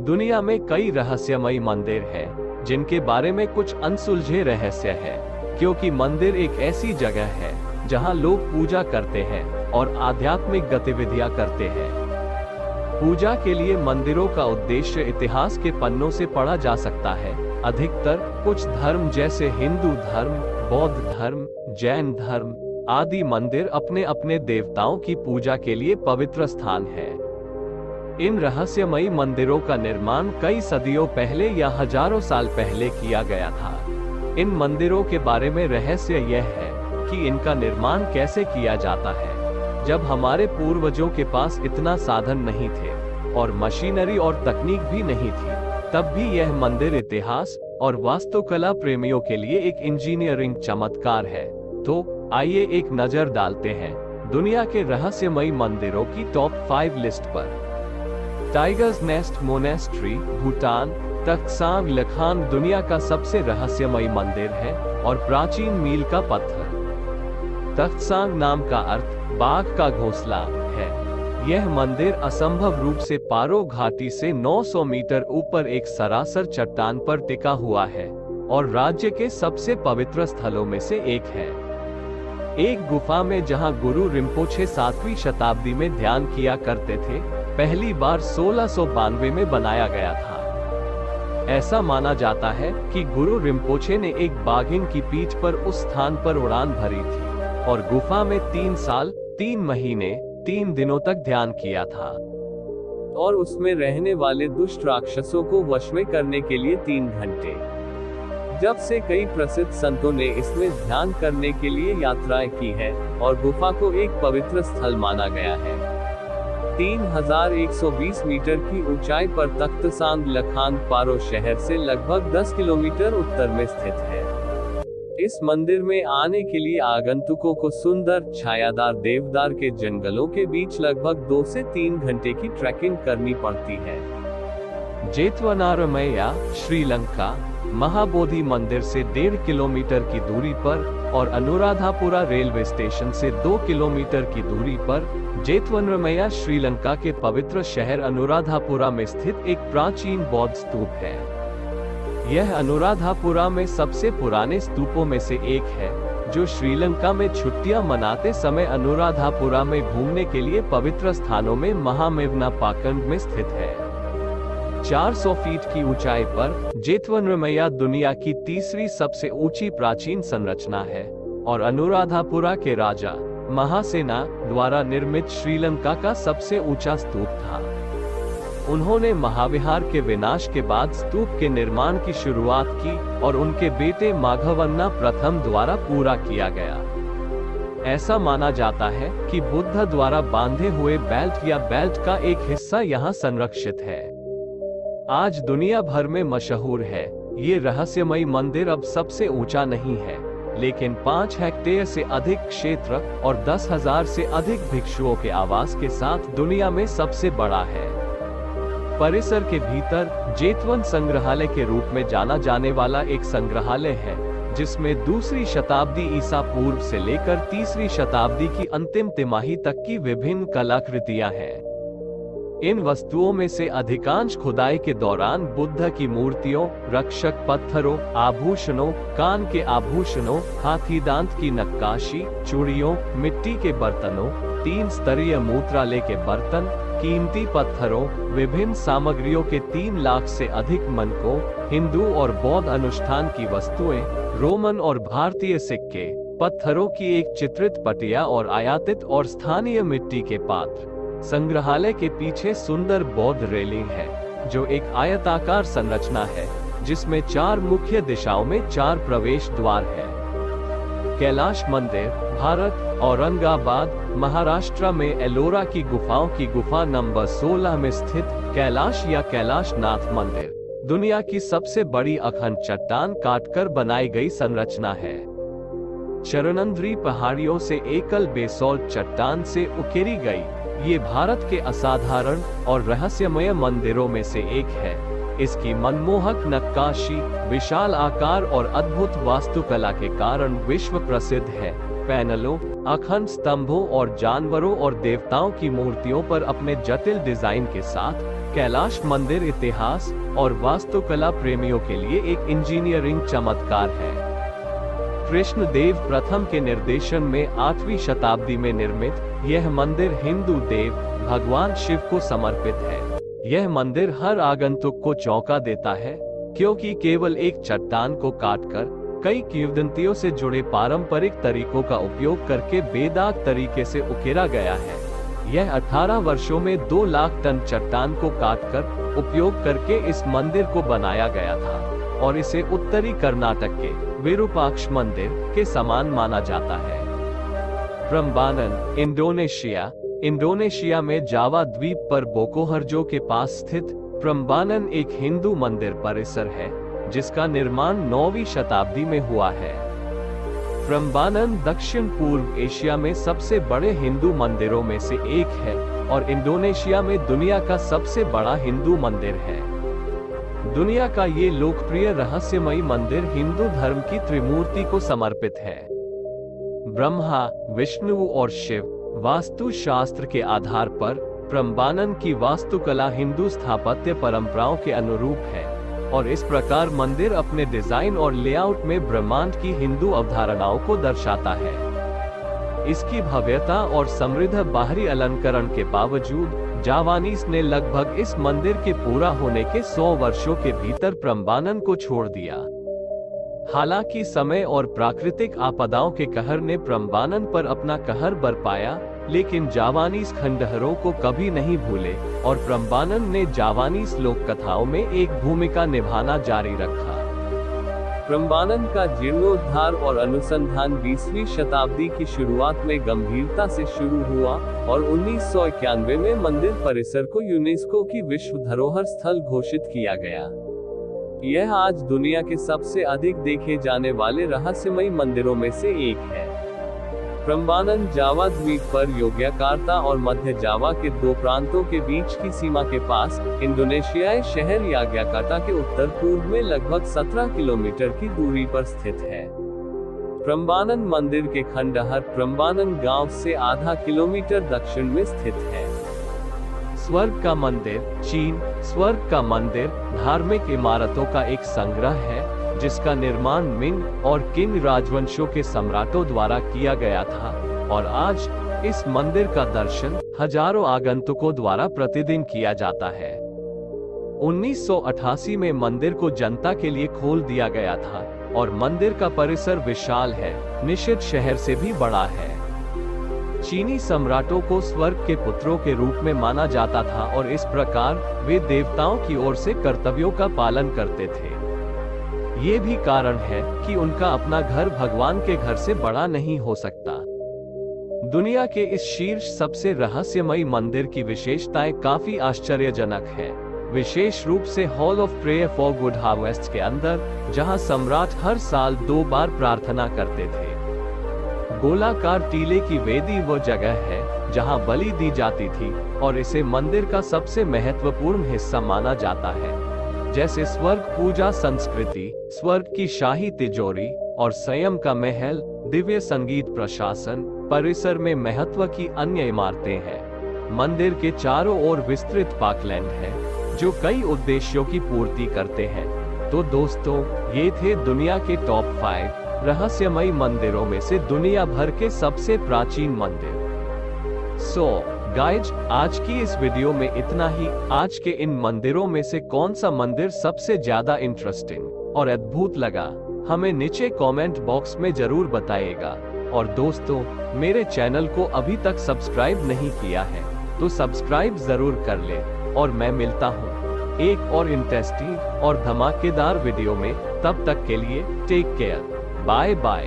दुनिया में कई रहस्यमयी मंदिर हैं, जिनके बारे में कुछ अनसुलझे रहस्य हैं, क्योंकि मंदिर एक ऐसी जगह है जहां लोग पूजा करते हैं और आध्यात्मिक गतिविधियां करते हैं। पूजा के लिए मंदिरों का उद्देश्य इतिहास के पन्नों से पढ़ा जा सकता है। अधिकतर कुछ धर्म जैसे हिंदू धर्म, बौद्ध धर्म, जैन धर्म आदि मंदिर अपने अपने देवताओं की पूजा के लिए पवित्र स्थान है। इन रहस्यमयी मंदिरों का निर्माण कई सदियों पहले या हजारों साल पहले किया गया था। इन मंदिरों के बारे में रहस्य यह है कि इनका निर्माण कैसे किया जाता है। जब हमारे पूर्वजों के पास इतना साधन नहीं थे और मशीनरी और तकनीक भी नहीं थी, तब भी यह मंदिर इतिहास और वास्तुकला प्रेमियों के लिए एक इंजीनियरिंग चमत्कार है। तो आइए एक नजर डालते हैं दुनिया के रहस्यमयी मंदिरों की टॉप 5 लिस्ट पर। Tigers nest monastery, Bhutan. Taktsang Lhakhang दुनिया का सबसे रहस्यमयी मंदिर है और प्राचीन मील का पत्थर। तख्त सांग नाम का अर्थ बाघ का घोंसला है। यह मंदिर असंभव रूप से पारो घाटी से 900 मीटर ऊपर एक सरासर चट्टान पर टिका हुआ है और राज्य के सबसे पवित्र स्थलों में से एक है। एक गुफा में जहां गुरु रिम्पोछे 7वीं शताब्दी में ध्यान किया करते थे, पहली बार 1692 में बनाया गया था। ऐसा माना जाता है कि गुरु रिम्पोछे ने एक बाघिन की पीठ पर उस स्थान पर उड़ान भरी थी और गुफा में 3 साल 3 महीने 3 दिनों तक ध्यान किया था और उसमें रहने वाले दुष्ट राक्षसों को वश में करने के लिए 3 घंटे। जब से कई प्रसिद्ध संतों ने इसमें ध्यान करने के लिए यात्राएं की है और गुफा को एक पवित्र स्थल माना गया है। 3120 मीटर की ऊंचाई पर तख्त सांग लखान पारो शहर से लगभग 10 किलोमीटर उत्तर में स्थित है। इस मंदिर में आने के लिए आगंतुकों को सुंदर छायादार देवदार के जंगलों के बीच लगभग 2 से 3 घंटे की ट्रैकिंग करनी पड़ती है। जेतवनारमैया, श्रीलंका। महाबोधि मंदिर से 1.5 किलोमीटर की दूरी पर और अनुराधापुरा रेलवे स्टेशन से 2 किलोमीटर की दूरी पर जेतवनारमैया श्रीलंका के पवित्र शहर अनुराधापुरा में स्थित एक प्राचीन बौद्ध स्तूप है। यह अनुराधापुरा में सबसे पुराने स्तूपों में से एक है, जो श्रीलंका में छुट्टियां मनाते समय अनुराधापुरा में घूमने के लिए पवित्र स्थानों में महामेवनापाकंड में स्थित है। 400 फीट की ऊंचाई पर जेतवनारमैया दुनिया की तीसरी सबसे ऊंची प्राचीन संरचना है और अनुराधापुरा के राजा महासेना द्वारा निर्मित श्रीलंका का सबसे ऊंचा स्तूप था। उन्होंने महाविहार के विनाश के बाद स्तूप के निर्माण की शुरुआत की और उनके बेटे माघवन्ना प्रथम द्वारा पूरा किया गया। ऐसा माना जाता है कि बुद्ध द्वारा बांधे हुए बेल्ट या बेल्ट का एक हिस्सा यहाँ संरक्षित है। आज दुनिया भर में मशहूर है। ये रहस्यमयी मंदिर अब सबसे ऊंचा नहीं है, लेकिन 5 हेक्टेयर से अधिक क्षेत्र और 10,000 से अधिक भिक्षुओं के आवास के साथ दुनिया में सबसे बड़ा है। परिसर के भीतर जेतवन संग्रहालय के रूप में जाना जाने वाला एक संग्रहालय है, जिसमें 2री शताब्दी ईसा पूर्व से लेकर 3री शताब्दी की अंतिम तिमाही तक की विभिन्न कलाकृतियां हैं। इन वस्तुओं में से अधिकांश खुदाई के दौरान बुद्ध की मूर्तियों, रक्षक पत्थरों, आभूषणों, कान के आभूषणों, हाथी दांत की नक्काशी, चूड़ियों, मिट्टी के बर्तनों, 3 स्तरीय मूत्रालय के बर्तन, कीमती पत्थरों, विभिन्न सामग्रियों के 3 लाख से अधिक मनकों, हिंदू और बौद्ध अनुष्ठान की वस्तुएं, रोमन और भारतीय सिक्के, पत्थरों की एक चित्रित पटिया और आयातित और स्थानीय मिट्टी के पात्र। संग्रहालय के पीछे सुंदर बौद्ध रेलिंग है, जो एक आयताकार संरचना है, जिसमें 4 मुख्य दिशाओं में 4 प्रवेश द्वार है। कैलाश मंदिर, भारत, औरंगाबाद, महाराष्ट्र में एलोरा की गुफाओं की गुफा नंबर 16 में स्थित कैलाश या कैलाशनाथ मंदिर दुनिया की सबसे बड़ी अखंड चट्टान काटकर बनाई गई संरचना है। चरणंद्री पहाड़ियों से एकल बेसोल्ट चट्टान से उकेरी गई ये भारत के असाधारण और रहस्यमय मंदिरों में से एक है। इसकी मनमोहक नक्काशी, विशाल आकार और अद्भुत वास्तुकला के कारण विश्व प्रसिद्ध है। पैनलों, अखंड स्तंभों और जानवरों और देवताओं की मूर्तियों पर अपने जटिल डिजाइन के साथ कैलाश मंदिर इतिहास और वास्तुकला प्रेमियों के लिए एक इंजीनियरिंग चमत्कार है। कृष्णदेव प्रथम के निर्देशन में 8वीं शताब्दी में निर्मित यह मंदिर हिंदू देव भगवान शिव को समर्पित है। यह मंदिर हर आगंतुक को चौंका देता है, क्योंकि केवल एक चट्टान को काटकर कई किंवदंतियों से जुड़े पारंपरिक तरीकों का उपयोग करके बेदाग तरीके से उकेरा गया है। यह 18 वर्षों में 2 लाख टन चट्टान को काटकर उपयोग करके इस मंदिर को बनाया गया था और इसे उत्तरी कर्नाटक के विरूपाक्ष मंदिर के समान माना जाता है। प्रम्बानन, इंडोनेशिया में जावा द्वीप पर बोकोहरजो के पास स्थित प्रम्बानन एक हिंदू मंदिर परिसर है, जिसका निर्माण 9वीं शताब्दी में हुआ है। प्रम्बानन दक्षिण पूर्व एशिया में सबसे बड़े हिंदू मंदिरों में से एक है और इंडोनेशिया में दुनिया का सबसे बड़ा हिंदू मंदिर है। दुनिया का ये लोकप्रिय रहस्यमयी मंदिर हिंदू धर्म की त्रिमूर्ति को समर्पित है, ब्रह्मा, विष्णु और शिव। वास्तु शास्त्र के आधार पर प्रम्बानन की वास्तुकला हिंदू स्थापत्य परंपराओं के अनुरूप है और इस प्रकार मंदिर अपने डिजाइन और लेआउट में ब्रह्मांड की हिंदू अवधारणाओं को दर्शाता है। इसकी भव्यता और समृद्ध बाहरी अलंकरण के बावजूद जावानीज ने लगभग इस मंदिर के पूरा होने के 100 वर्षों के भीतर प्रम्बानन को छोड़ दिया। हालांकि समय और प्राकृतिक आपदाओं के कहर ने प्रम्बानन पर अपना कहर बरपाया, लेकिन जावानीज खंडहरों को कभी नहीं भूले और प्रम्बानन ने जावानीज लोक कथाओं में एक भूमिका निभाना जारी रखा। प्रम्बानन का जीर्णोद्धार और अनुसंधान 20वीं शताब्दी की शुरुआत में गंभीरता से शुरू हुआ और 1991 में मंदिर परिसर को यूनेस्को की विश्व धरोहर स्थल घोषित किया गया। यह आज दुनिया के सबसे अधिक देखे जाने वाले रहस्यमयी मंदिरों में से एक है। प्रम्बानन जावा द्वीप पर योग्याकार्ता और मध्य जावा के 2 प्रांतों के बीच की सीमा के पास इंडोनेशियाई शहर याग्याकार्ता के उत्तर पूर्व में लगभग 17 किलोमीटर की दूरी पर स्थित है। प्रम्बानन मंदिर के खंडहर प्रम्बानन गांव से आधा किलोमीटर दक्षिण में स्थित है। स्वर्ग का मंदिर, चीन। स्वर्ग का मंदिर धार्मिक इमारतों का एक संग्रह है, जिसका निर्माण मिंग और किंग राजवंशों के सम्राटों द्वारा किया गया था और आज इस मंदिर का दर्शन हजारों आगंतुकों द्वारा प्रतिदिन किया जाता है। 1988 में मंदिर को जनता के लिए खोल दिया गया था और मंदिर का परिसर विशाल है, निषिद्ध शहर से भी बड़ा है। चीनी सम्राटों को स्वर्ग के पुत्रों के रूप में माना जाता था और इस प्रकार वे देवताओं की ओर से कर्तव्यों का पालन करते थे। ये भी कारण है कि उनका अपना घर भगवान के घर से बड़ा नहीं हो सकता। दुनिया के इस शीर्ष सबसे रहस्यमयी मंदिर की विशेषताएं काफी आश्चर्यजनक है, विशेष रूप से hall of prayer for good harvest के अंदर, जहां सम्राट हर साल 2 बार प्रार्थना करते थे। गोलाकार टीले की वेदी वो जगह है जहां बलि दी जाती थी और इसे मंदिर का सबसे महत्वपूर्ण हिस्सा माना जाता है। जैसे स्वर्ग पूजा संस्कृति, स्वर्ग की शाही तिजोरी और संयम का महल, दिव्य संगीत प्रशासन, परिसर में महत्व की अन्य इमारतें हैं। मंदिर के चारों ओर विस्तृत पार्कलैंड है, जो कई उद्देश्यों की पूर्ति करते हैं। तो दोस्तों, ये थे दुनिया के टॉप 5 रहस्यमयी मंदिरों में से दुनिया भर के सबसे प्राचीन मंदिर। गाइज, आज की इस वीडियो में इतना ही। आज के इन मंदिरों में से कौन सा मंदिर सबसे ज्यादा इंटरेस्टिंग और अद्भुत लगा, हमें नीचे कमेंट बॉक्स में जरूर बताइएगा। और दोस्तों, मेरे चैनल को अभी तक सब्सक्राइब नहीं किया है तो सब्सक्राइब जरूर कर ले और मैं मिलता हूँ एक और इंटरेस्टिंग और धमाकेदार वीडियो में। तब तक के लिए टेक केयर, बाय बाय।